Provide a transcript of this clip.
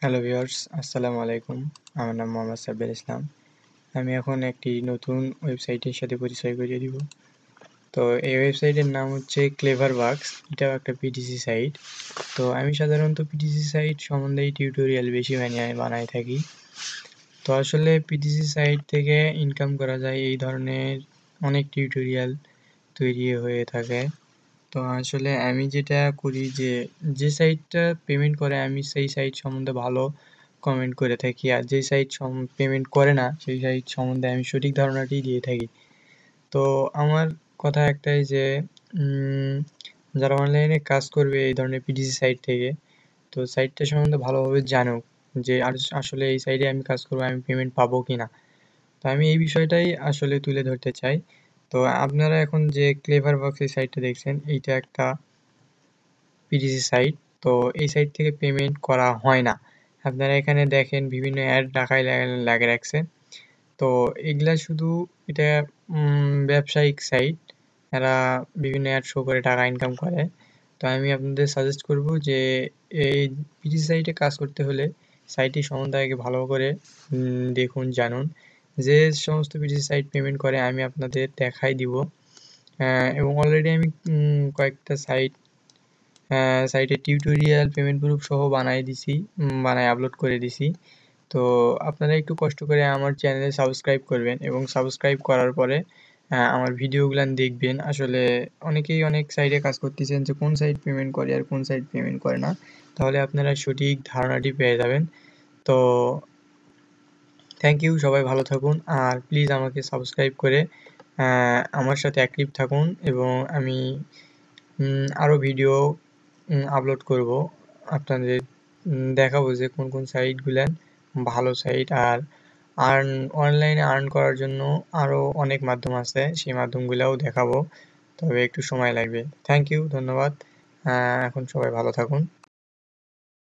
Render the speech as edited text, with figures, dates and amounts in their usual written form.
Hello viewers, আসসালামু আলাইকুম। আমার নাম মোহাম্মদ সাব্বির ইসলাম। আমি এখন একটি নতুন ওয়েবসাইটের সাথে পরিচয় করিয়ে দিব। তো এই ওয়েবসাইটের নাম হচ্ছে ক্লেভার ওয়ার্কস। এটাও একটা পিটিসি সাইট। তো আমি সাধারণত পিটিসি সাইট সম্বন্ধেই টিউটোরিয়াল বেশি বানায় থাকি। তো আসলে পিটিসি সাইট থেকে ইনকাম করা যায় এই ধরনের অনেক টিউটোরিয়াল তৈরি হয়ে থাকে। তো আসলে আমি যেটা করি যে সাইটটা পেমেন্ট করে আমি সেই সাইট সম্বন্ধে ভালো কমেন্ট করে থাকি, আর যে সাইট পেমেন্ট করে না সেই সাইট সম্বন্ধে আমি সঠিক ধারণাটি দিয়ে থাকি। তো আমার কথা একটাই যে যারা অনলাইনে কাজ করবে এই ধরনের পিটিসি সাইট থেকে, তো সাইটটা সম্বন্ধে ভালোভাবে জানুক যে আসলে এই সাইটে আমি কাজ করবো, আমি পেমেন্ট পাবো কিনা। তো আমি এই বিষয়টাই আসলে তুলে ধরতে চাই। তো আপনারা এখন যে ক্লেভার বক্স এই সাইটটা দেখছেন, এইটা একটা পিটিসি সাইট। তো এই সাইট থেকে পেমেন্ট করা হয় না। আপনারা এখানে দেখেন বিভিন্ন অ্যাড লাগিয়ে রাখছে। তো এগুলা শুধু এটা ব্যবসায়িক সাইট। এরা বিভিন্ন অ্যাড শো করে টাকা ইনকাম করে। তো আমি আপনাদের সাজেস্ট করব যে এই পিটিসি সাইটে কাজ করতে হলে সাইটটি সম্বন্ধে আগে ভালো করে দেখুন, জানুন। যে সমস্ত পিটিসি সাইট পেমেন্ট করে আমি আপনাদের দেখাই দিব। এবং অলরেডি আমি কয়েকটা সাইটে টিউটোরিয়াল পেমেন্ট প্রুফ সহ বানায় আপলোড করে দিছি। তো আপনারা একটু কষ্ট করে আমার চ্যানেলে সাবস্ক্রাইব করবেন এবং সাবস্ক্রাইব করার পরে আমার ভিডিওগুলান দেখবেন। আসলে অনেকেই অনেক সাইটে কাজ করতেছেন যে কোন সাইট পেমেন্ট করে আর কোন সাইট পেমেন্ট করে না। তাহলে আপনারা সঠিক ধারণাটি পেয়ে যাবেন। তো থ্যাংক ইউ, সবাই ভালো থাকুন। আর প্লিজ আমাকে সাবস্ক্রাইব করে আমার সাথে অ্যাক্টিভ থাকুন এবং আমি আরও ভিডিও আপলোড করব। আপনাদের দেখাবো যে কোন কোন সাইটগুলান ভালো সাইট। আর অনলাইনে আর্ন করার জন্য আরও অনেক মাধ্যম আছে, সেই মাধ্যমগুলোও দেখাবো, তবে একটু সময় লাগবে। থ্যাংক ইউ, ধন্যবাদ। এখন সবাই ভালো থাকুন।